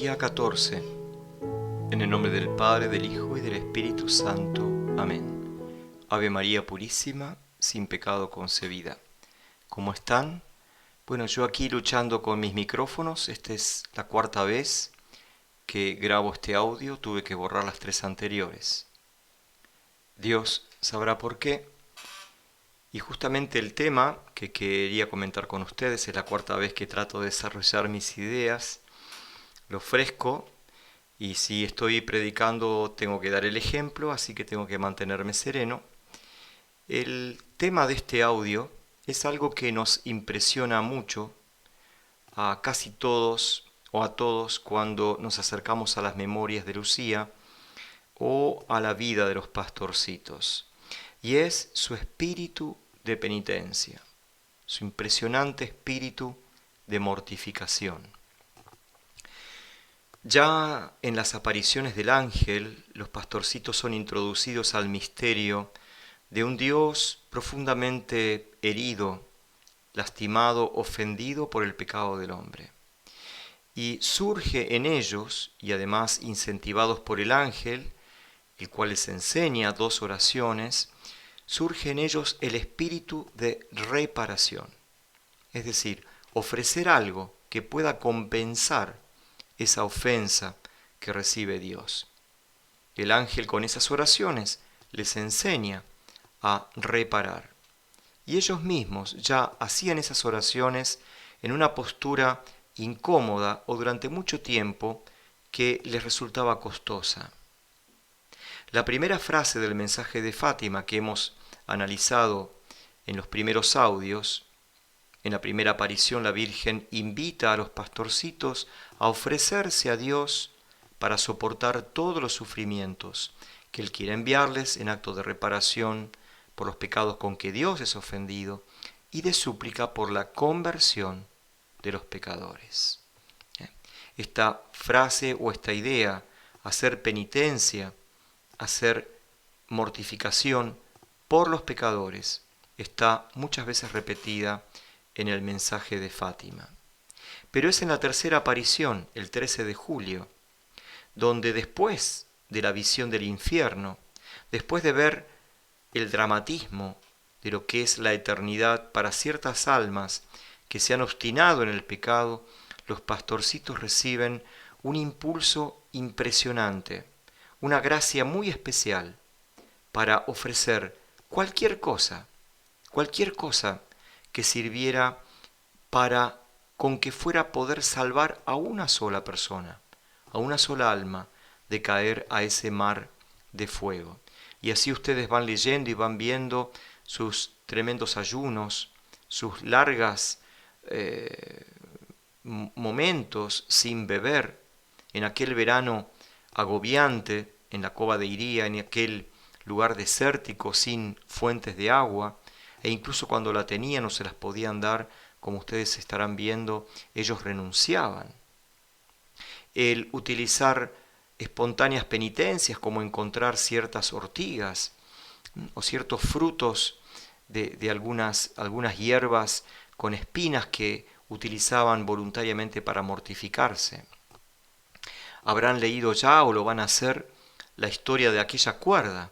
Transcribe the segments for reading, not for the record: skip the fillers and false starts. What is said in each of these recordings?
Día 14. En el nombre del Padre, del Hijo y del Espíritu Santo. Amén. Ave María Purísima, sin pecado concebida. ¿Cómo están? Bueno, yo aquí luchando con mis micrófonos. Esta es la cuarta vez que grabo este audio. Tuve que borrar las 3 anteriores. Dios sabrá por qué. Y justamente el tema que quería comentar con ustedes, es la cuarta vez que trato de desarrollar mis ideas. Lo ofrezco. Y si estoy predicando tengo que dar el ejemplo, así que tengo que mantenerme sereno. El tema de este audio es algo que nos impresiona mucho a casi todos o a todos cuando nos acercamos a las memorias de Lucía o a la vida de los pastorcitos. Y es su espíritu de penitencia, su impresionante espíritu de mortificación. Ya en las apariciones del ángel, los pastorcitos son introducidos al misterio de un Dios profundamente herido, lastimado, ofendido por el pecado del hombre. Y surge en ellos, y además incentivados por el ángel, el cual les enseña 2 oraciones, surge en ellos el espíritu de reparación. Es decir, ofrecer algo que pueda compensar esa ofensa que recibe Dios. El ángel con esas oraciones les enseña a reparar. Y ellos mismos ya hacían esas oraciones en una postura incómoda o durante mucho tiempo que les resultaba costosa. La primera frase del mensaje de Fátima que hemos analizado en los primeros audios, en la primera aparición la Virgen invita a los pastorcitos a ofrecerse a Dios para soportar todos los sufrimientos que Él quiere enviarles en acto de reparación por los pecados con que Dios es ofendido y de súplica por la conversión de los pecadores. Esta frase o esta idea, hacer penitencia, hacer mortificación por los pecadores, está muchas veces repetida en el mensaje de Fátima. Pero es en la tercera aparición, el 13 de julio, donde después de la visión del infierno, después de ver el dramatismo de lo que es la eternidad para ciertas almas que se han obstinado en el pecado, los pastorcitos reciben un impulso impresionante, una gracia muy especial para ofrecer cualquier cosa que sirviera para con que fuera poder salvar a una sola persona, a una sola alma, de caer a ese mar de fuego. Y así ustedes van leyendo y van viendo sus tremendos ayunos, sus largas momentos sin beber, en aquel verano agobiante, en la cova de Iría, en aquel lugar desértico sin fuentes de agua, e incluso cuando la tenían o se las podían dar, como ustedes estarán viendo, ellos renunciaban. El utilizar espontáneas penitencias como encontrar ciertas ortigas o ciertos frutos de algunas hierbas con espinas que utilizaban voluntariamente para mortificarse. Habrán leído ya o lo van a hacer la historia de aquella cuerda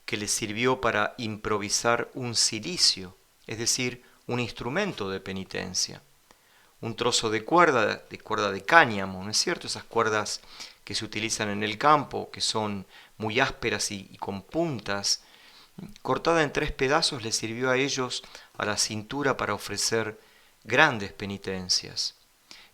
que les sirvió para improvisar un cilicio, es decir, un instrumento de penitencia. Un trozo de cuerda de cáñamo, ¿no es cierto? Esas cuerdas que se utilizan en el campo, que son muy ásperas y con puntas, cortada en 3 pedazos, les sirvió a ellos a la cintura para ofrecer grandes penitencias.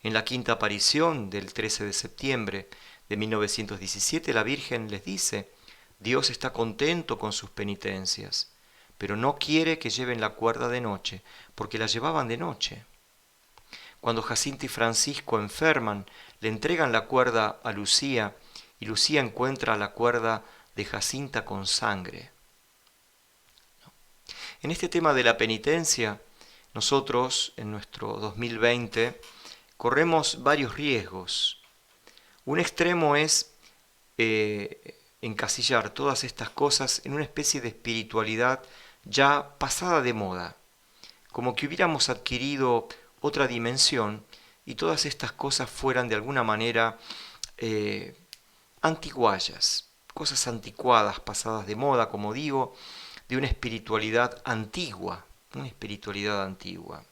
En la quinta aparición del 13 de septiembre de 1917, la Virgen les dice: Dios está contento con sus penitencias, pero no quiere que lleven la cuerda de noche, porque la llevaban de noche. Cuando Jacinta y Francisco enferman, le entregan la cuerda a Lucía y Lucía encuentra la cuerda de Jacinta con sangre. En este tema de la penitencia, nosotros en nuestro 2020 corremos varios riesgos. Un extremo es encasillar todas estas cosas en una especie de espiritualidad ya pasada de moda, como que hubiéramos adquirido otra dimensión y todas estas cosas fueran de alguna manera antiguallas, cosas anticuadas, pasadas de moda, como digo, de una espiritualidad antigua, una espiritualidad antigua.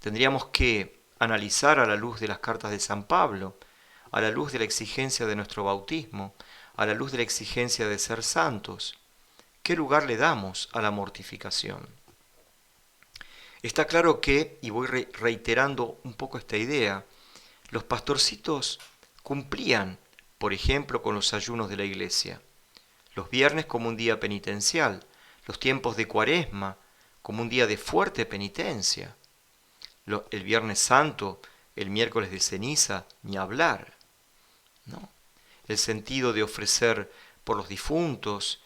Tendríamos que analizar a la luz de las cartas de San Pablo, a la luz de la exigencia de nuestro bautismo, a la luz de la exigencia de ser santos, ¿qué lugar le damos a la mortificación? Está claro que, y voy reiterando un poco esta idea, los pastorcitos cumplían, por ejemplo, con los ayunos de la iglesia, los viernes como un día penitencial, los tiempos de Cuaresma como un día de fuerte penitencia, el Viernes Santo, el miércoles de ceniza, ni hablar, ¿no? El sentido de ofrecer por los difuntos,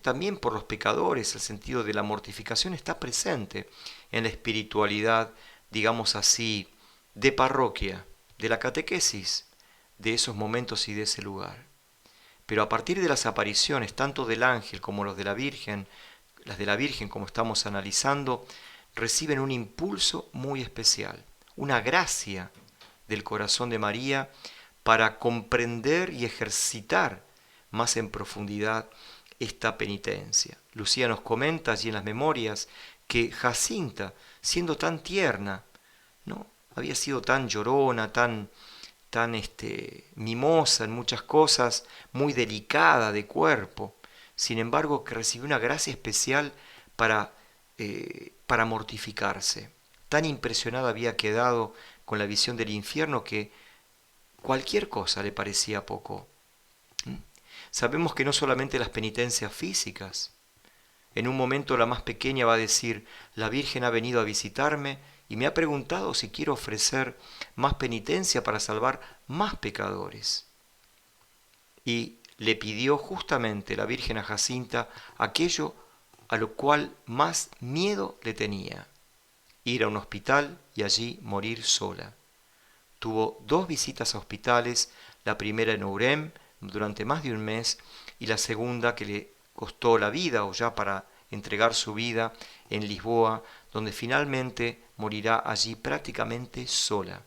también por los pecadores, el sentido de la mortificación está presente en la espiritualidad, digamos así, de parroquia, de la catequesis, de esos momentos y de ese lugar. Pero a partir de las apariciones, tanto del ángel como las de la Virgen como estamos analizando, reciben un impulso muy especial, una gracia del corazón de María para comprender y ejercitar más en profundidad esta penitencia. Lucía nos comenta allí en las memorias que Jacinta, siendo tan tierna, ¿no? Había sido tan llorona, tan mimosa en muchas cosas, muy delicada de cuerpo, sin embargo que recibió una gracia especial para mortificarse. Tan impresionada había quedado con la visión del infierno que cualquier cosa le parecía poco. Sabemos que no solamente las penitencias físicas. En un momento la más pequeña va a decir, la Virgen ha venido a visitarme y me ha preguntado si quiero ofrecer más penitencia para salvar más pecadores. Y le pidió justamente la Virgen a Jacinta aquello a lo cual más miedo le tenía, ir a un hospital y allí morir sola. Tuvo 2 visitas a hospitales, la primera en Ourem durante más de un mes y la segunda que le costó la vida o ya para entregar su vida en Lisboa, donde finalmente morirá allí prácticamente sola.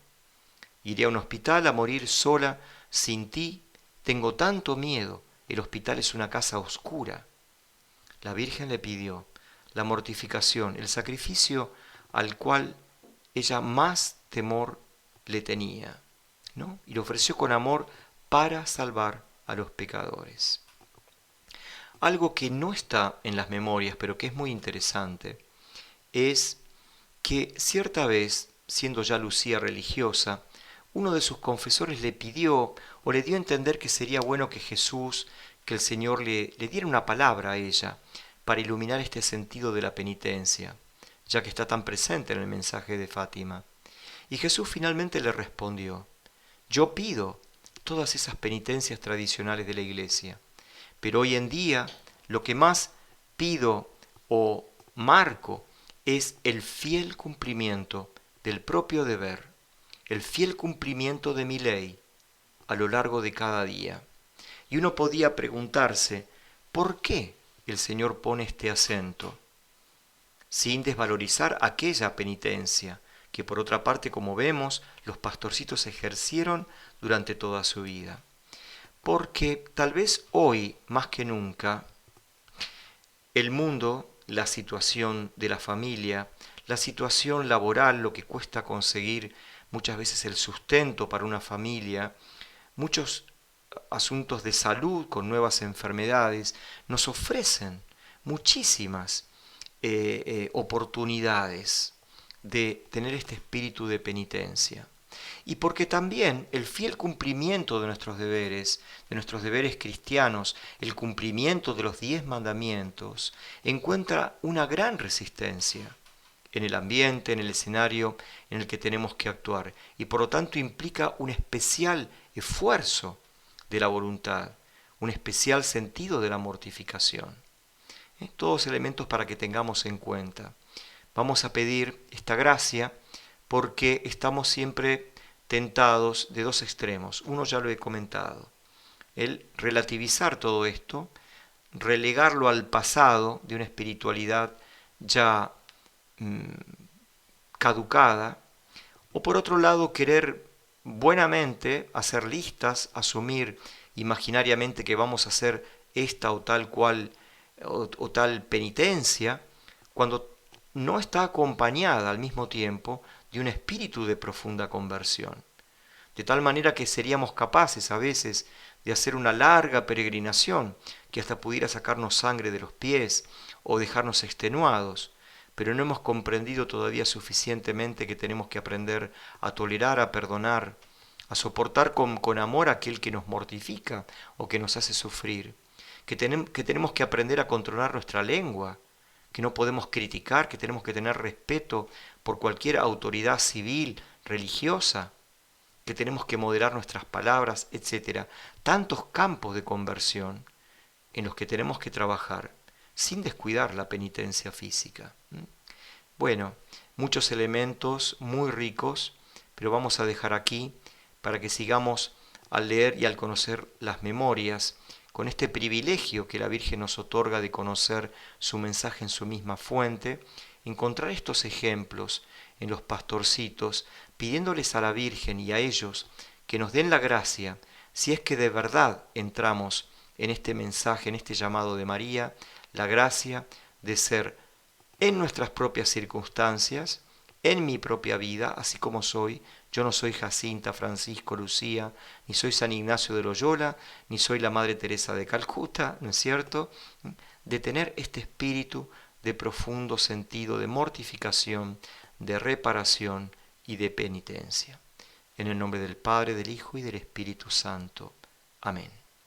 Iré a un hospital a morir sola, sin ti, tengo tanto miedo, el hospital es una casa oscura. La Virgen le pidió la mortificación, el sacrificio al cual ella más temor le tenía, ¿no? Y lo ofreció con amor para salvar a los pecadores. Algo que no está en las memorias, pero que es muy interesante, es que cierta vez, siendo ya Lucía religiosa, uno de sus confesores le pidió o le dio a entender que sería bueno que Jesús, que el Señor le diera una palabra a ella para iluminar este sentido de la penitencia, ya que está tan presente en el mensaje de Fátima. Y Jesús finalmente le respondió, yo pido todas esas penitencias tradicionales de la Iglesia, pero hoy en día lo que más pido o marco es el fiel cumplimiento del propio deber, el fiel cumplimiento de mi ley a lo largo de cada día. Y uno podía preguntarse, ¿por qué el Señor pone este acento? Sin desvalorizar aquella penitencia que por otra parte, como vemos, los pastorcitos ejercieron durante toda su vida. Porque tal vez hoy, más que nunca, el mundo, la situación de la familia, la situación laboral, lo que cuesta conseguir muchas veces el sustento para una familia, muchos asuntos de salud con nuevas enfermedades, nos ofrecen muchísimas oportunidades de tener este espíritu de penitencia. Y porque también el fiel cumplimiento de nuestros deberes cristianos, el cumplimiento de los 10 mandamientos, encuentra una gran resistencia en el ambiente, en el escenario en el que tenemos que actuar. Y por lo tanto implica un especial esfuerzo de la voluntad, un especial sentido de la mortificación. Todos elementos para que tengamos en cuenta. Vamos a pedir esta gracia porque estamos siempre tentados de 2 extremos. Uno ya lo he comentado, el relativizar todo esto, relegarlo al pasado de una espiritualidad ya caducada, o por otro lado querer buenamente hacer listas, asumir imaginariamente que vamos a hacer esta o tal cual o tal penitencia, cuando no está acompañada al mismo tiempo de un espíritu de profunda conversión. De tal manera que seríamos capaces a veces de hacer una larga peregrinación que hasta pudiera sacarnos sangre de los pies o dejarnos extenuados, pero no hemos comprendido todavía suficientemente que tenemos que aprender a tolerar, a perdonar, a soportar con amor a aquel que nos mortifica o que nos hace sufrir, que tenemos que aprender a controlar nuestra lengua, que no podemos criticar, que tenemos que tener respeto por cualquier autoridad civil, religiosa, que tenemos que moderar nuestras palabras, etc. Tantos campos de conversión en los que tenemos que trabajar sin descuidar la penitencia física. Bueno, muchos elementos muy ricos, pero vamos a dejar aquí para que sigamos al leer y al conocer las memorias, con este privilegio que la Virgen nos otorga de conocer su mensaje en su misma fuente, encontrar estos ejemplos en los pastorcitos, pidiéndoles a la Virgen y a ellos que nos den la gracia, si es que de verdad entramos en este mensaje, en este llamado de María, la gracia de ser en nuestras propias circunstancias, en mi propia vida, así como soy. Yo no soy Jacinta, Francisco, Lucía, ni soy San Ignacio de Loyola, ni soy la Madre Teresa de Calcuta, ¿no es cierto? De tener este espíritu de profundo sentido de mortificación, de reparación y de penitencia. En el nombre del Padre, del Hijo y del Espíritu Santo. Amén.